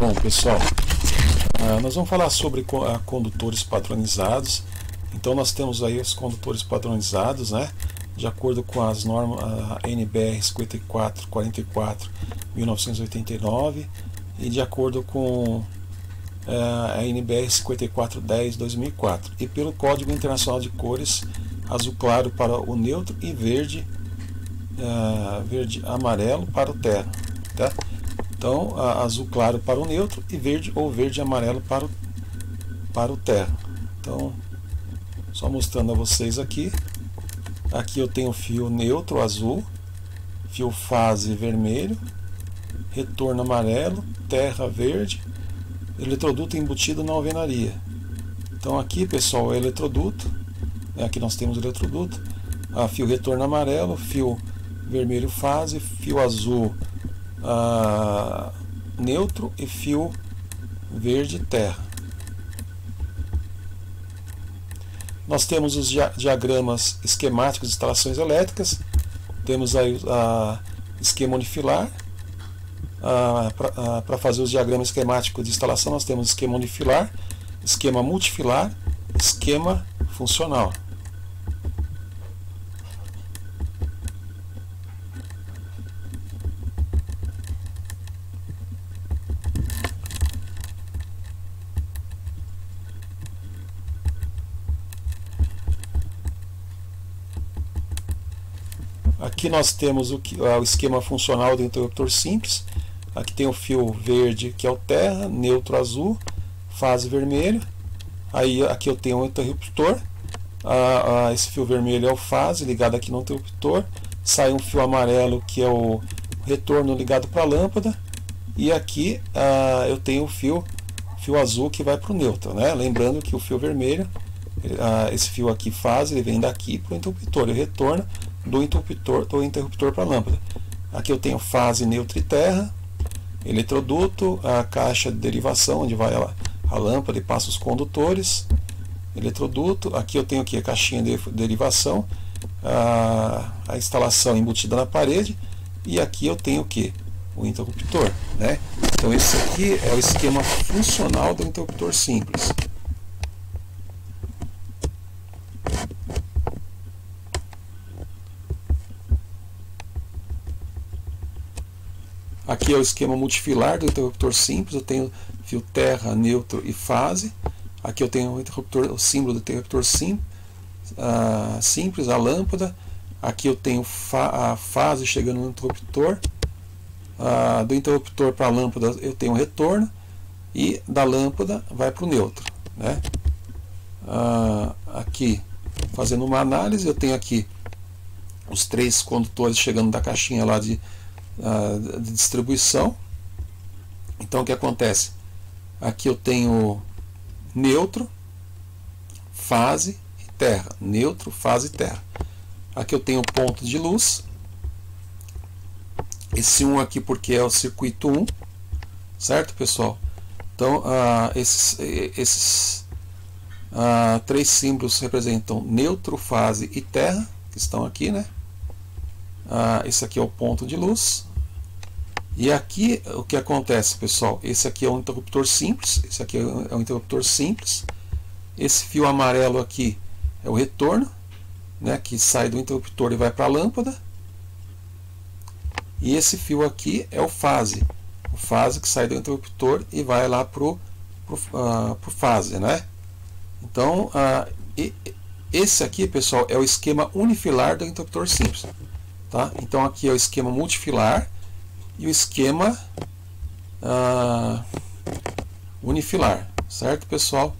Bom, pessoal, nós vamos falar sobre condutores padronizados. Então nós temos aí os condutores padronizados, né, de acordo com as normas NBR 5444/1989 e de acordo com a NBR 5410/2004 e pelo Código Internacional de Cores, azul claro para o neutro e verde amarelo para o terra, tá? Então azul claro para o neutro e verde ou verde amarelo para o terra. Então, só mostrando a vocês aqui eu tenho fio neutro azul, fio fase vermelho, retorno amarelo, terra verde, eletroduto embutido na alvenaria. Então aqui, pessoal, é eletroduto, aqui nós temos eletroduto, fio retorno amarelo, fio vermelho fase, fio azul neutro e fio verde terra. Nós temos os diagramas esquemáticos de instalações elétricas. Temos aí esquema unifilar. Para fazer os diagramas esquemáticos de instalação, nós temos esquema unifilar, esquema multifilar, esquema funcional. Aqui nós temos o esquema funcional do interruptor simples. Aqui tem o fio verde, que é o terra, neutro azul, fase vermelho. Aí aqui eu tenho um interruptor. Esse fio vermelho é o fase, ligado aqui no interruptor. Sai um fio amarelo, que é o retorno ligado para a lâmpada. E aqui eu tenho o fio azul, que vai para o neutro, né? Lembrando que o fio vermelho, esse fio aqui fase, ele vem daqui para o interruptor, ele retorna do interruptor para a lâmpada. Aqui eu tenho fase, neutro e terra, eletroduto, a caixa de derivação onde vai a lâmpada e passa os condutores, eletroduto. Aqui eu tenho aqui a caixinha de derivação, a instalação embutida na parede, e aqui eu tenho o que? O interruptor, né? Então esse aqui é o esquema funcional do interruptor simples. Aqui é o esquema multifilar do interruptor simples. Eu tenho fio terra, neutro e fase. Aqui eu tenho o símbolo do interruptor simples, a lâmpada. Aqui eu tenho a fase chegando no interruptor. Do interruptor para a lâmpada eu tenho o retorno. E da lâmpada vai para o neutro, né? Aqui, fazendo uma análise, eu tenho aqui os 3 condutores chegando da caixinha lá de distribuição. Então o que acontece? Aqui eu tenho neutro, fase e terra. Neutro, fase e terra. Aqui eu tenho ponto de luz. Esse 1 aqui porque é o circuito 1, certo, pessoal? Então esses 3 símbolos representam neutro, fase e terra, que estão aqui, né? Esse aqui é o ponto de luz. E aqui o que acontece, pessoal? Esse aqui é um interruptor simples. Esse aqui é um interruptor simples. Esse fio amarelo aqui é o retorno, né, que sai do interruptor e vai para a lâmpada. E esse fio aqui é o fase. O fase que sai do interruptor e vai lá pro fase, né? Então esse aqui, pessoal, é o esquema unifilar do interruptor simples. Tá? Então aqui é o esquema multifilar e o esquema unifilar, certo, pessoal?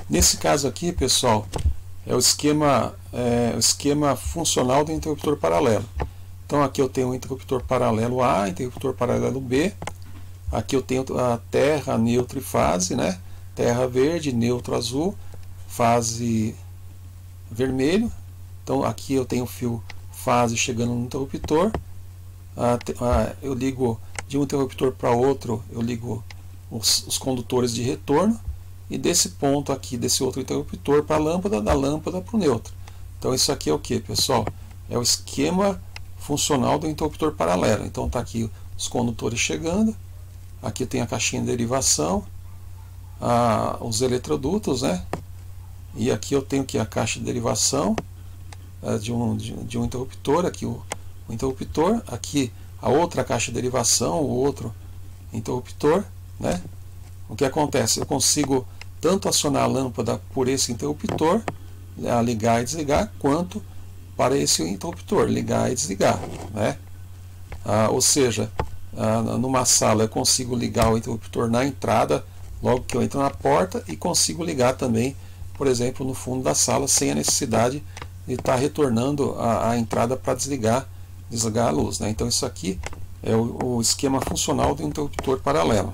Nesse caso aqui, pessoal, é o esquema funcional do interruptor paralelo. Então aqui eu tenho o interruptor paralelo A, interruptor paralelo B. Aqui eu tenho a terra, neutro e fase, né? Terra verde, neutro azul, fase vermelho. Então aqui eu tenho o fio fase chegando no interruptor. Eu ligo de um interruptor para outro, eu ligo os condutores de retorno, e desse ponto aqui, desse outro interruptor para a lâmpada, da lâmpada para o neutro. Então isso aqui é o que, pessoal? É o esquema funcional do interruptor paralelo. Então está aqui os condutores chegando, aqui tem a caixinha de derivação, os eletrodutos, né? E aqui eu tenho aqui a caixa de derivação de um interruptor, aqui o interruptor, aqui a outra caixa de derivação, o outro interruptor, né? O que acontece? Eu consigo tanto acionar a lâmpada por esse interruptor, ligar e desligar, quanto para esse interruptor, ligar e desligar, né? Ou seja, numa sala eu consigo ligar o interruptor na entrada, logo que eu entro na porta, e consigo ligar também, por exemplo, no fundo da sala, sem a necessidade de estar retornando a entrada para desligar a luz, né? Então isso aqui é o esquema funcional do interruptor paralelo.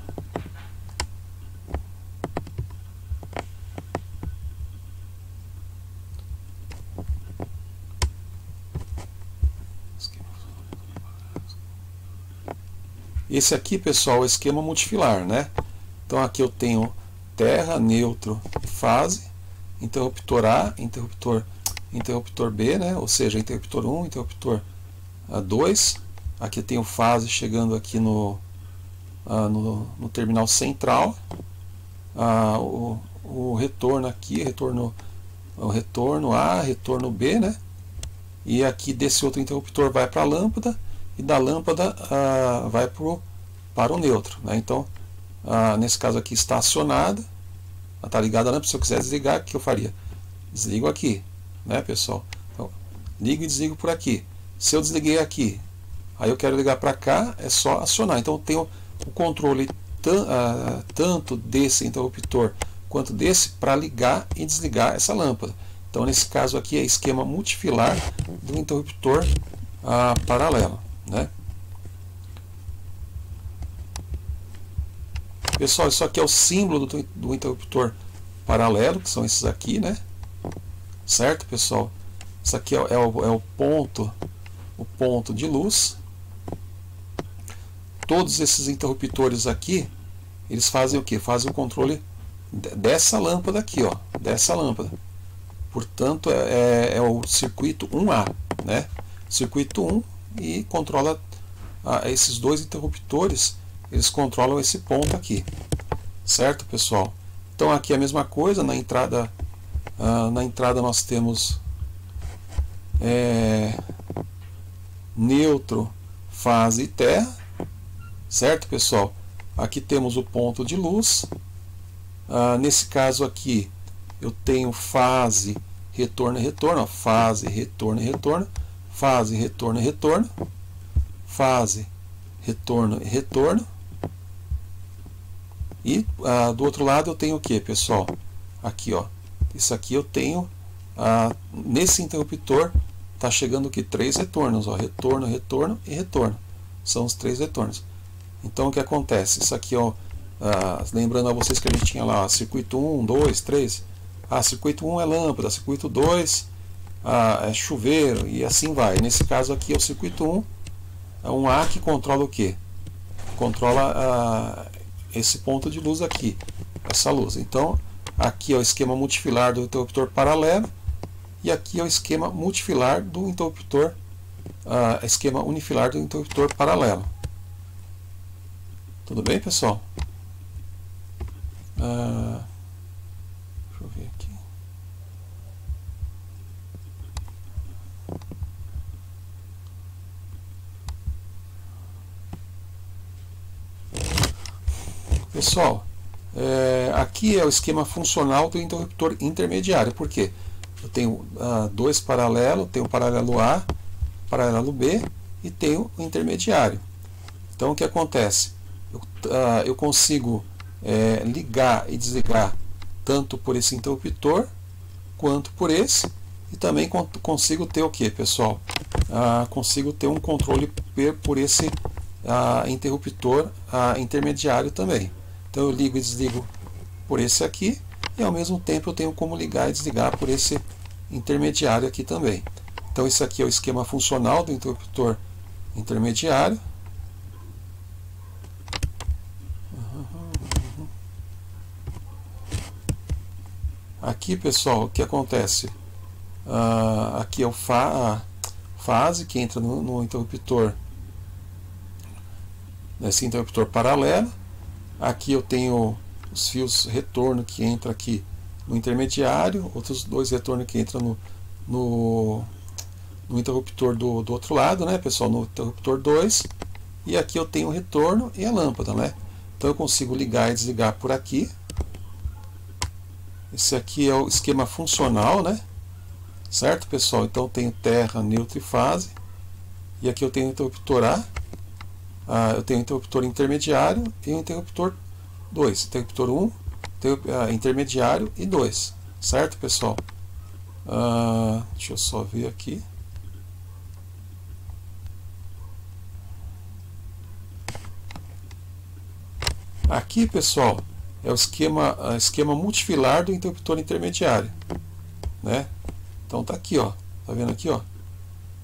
Esse aqui, pessoal, é o esquema multifilar, né? Então aqui eu tenho terra, neutro, fase, interruptor A, interruptor B, né? Ou seja, interruptor 1, interruptor 2. Aqui eu tenho fase chegando aqui no terminal central. O retorno aqui, o retorno A, retorno B, né? E aqui desse outro interruptor vai para a lâmpada, e da lâmpada vai para o neutro, né? Então, nesse caso aqui está acionada, está ligada a lâmpada. Se eu quiser desligar, o que eu faria? Desligo aqui, né, pessoal? Então, ligo e desligo por aqui. Se eu desliguei aqui, aí eu quero ligar para cá, é só acionar. Então eu tenho o controle tanto desse interruptor quanto desse para ligar e desligar essa lâmpada. Então nesse caso aqui é esquema multifilar do interruptor paralelo, né? Pessoal, isso aqui é o símbolo do interruptor paralelo, que são esses aqui, né? Certo, pessoal? Isso aqui é o ponto de luz. Todos esses interruptores aqui, eles fazem o que? Fazem o controle dessa lâmpada aqui, ó, dessa lâmpada. Portanto, é o circuito 1A, né? Circuito 1, e controla esses dois interruptores, eles controlam esse ponto aqui, certo, pessoal? Então aqui é a mesma coisa. Na entrada nós temos neutro, fase e terra, certo, pessoal? Aqui temos o ponto de luz. Nesse caso aqui eu tenho fase, retorno e retorno, ó, fase, retorno e retorno, fase, retorno e retorno, fase, retorno e retorno. E do outro lado eu tenho o que, pessoal? Aqui, ó, isso aqui eu tenho nesse interruptor está chegando aqui 3 retornos, ó, retorno, retorno e retorno. São os 3 retornos. Então o que acontece? Isso aqui, ó, lembrando a vocês que a gente tinha lá circuito 1, 2, 3. Circuito 1 é lâmpada, circuito 2 é chuveiro, e assim vai. Nesse caso aqui é o circuito 1, é um A que controla o que? Controla esse ponto de luz aqui, essa luz. Então aqui é o esquema multifilar do interruptor paralelo, e aqui é o esquema multifilar do interruptor, esquema unifilar do interruptor paralelo. Tudo bem, pessoal? Deixa eu ver aqui. Pessoal, aqui é o esquema funcional do interruptor intermediário. Por quê? Eu tenho dois paralelos, tenho o paralelo A, paralelo B, e tenho o intermediário. Então o que acontece? Eu consigo ligar e desligar tanto por esse interruptor quanto por esse, e também consigo ter o que, pessoal? Consigo ter um controle por esse interruptor intermediário também. Então eu ligo e desligo por esse aqui, e ao mesmo tempo eu tenho como ligar e desligar por esse intermediário aqui também. Então esse aqui é o esquema funcional do interruptor intermediário. Aqui, pessoal, o que acontece? Aqui é o fase que entra no interruptor, nesse interruptor paralelo. Aqui eu tenho os fios retorno que entra aqui no intermediário, outros dois retornos que entram no interruptor do outro lado, né, pessoal, no interruptor 2. E aqui eu tenho o retorno e a lâmpada, né? Então eu consigo ligar e desligar por aqui. Esse aqui é o esquema funcional, né? Certo, pessoal? Então eu tenho terra, neutro e fase. E aqui eu tenho o interruptor eu tenho o interruptor intermediário e o interruptor 2. Interruptor 1, intermediário e 2. Certo, pessoal? Deixa eu só ver aqui. Aqui, pessoal, é o esquema multifilar do interruptor intermediário, né? Então tá aqui, ó. Tá vendo aqui, ó?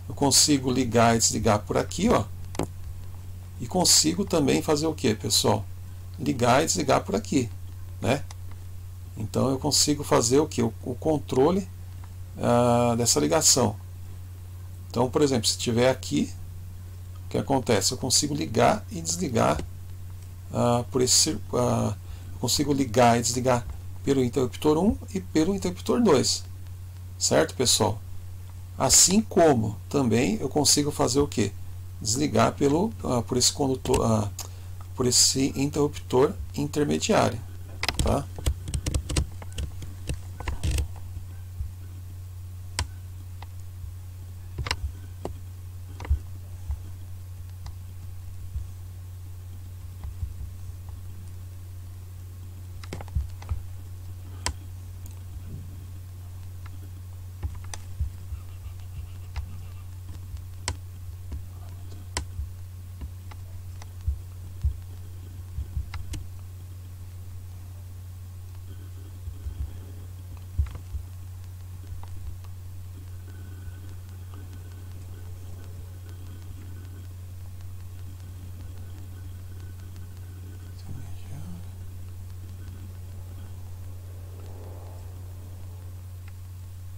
Eu consigo ligar e desligar por aqui, ó. E consigo também fazer o que, pessoal? Ligar e desligar por aqui, né? Então eu consigo fazer o que? O controle dessa ligação. Então, por exemplo, se tiver aqui, o que acontece? Eu consigo ligar e desligar consigo ligar e desligar pelo interruptor 1 e pelo interruptor 2. Certo, pessoal? Assim como também eu consigo fazer o que? Desligar por esse condutor, por esse interruptor intermediário, tá?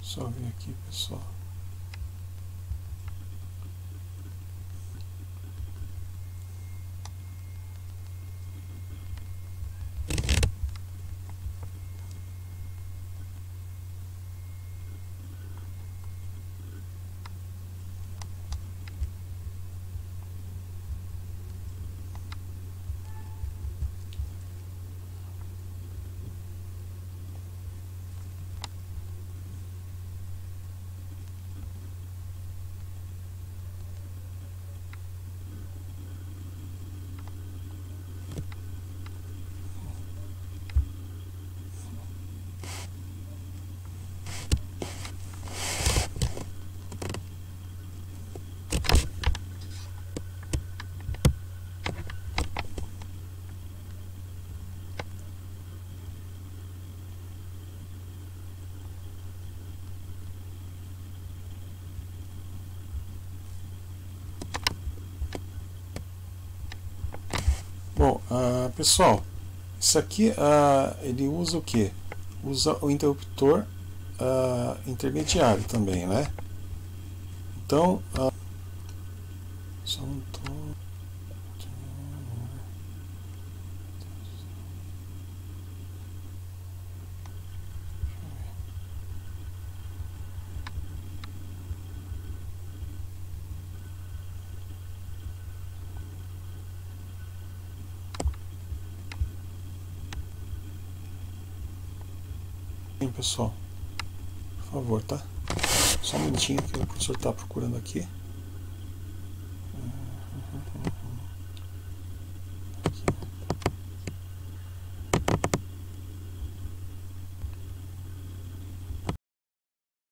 Só ver aqui, pessoal. Bom, pessoal, isso aqui ele usa o que? Usa o interruptor intermediário também, né? Então, só não tô... Pessoal, por favor, tá? Só um minutinho que o professor está procurando aqui.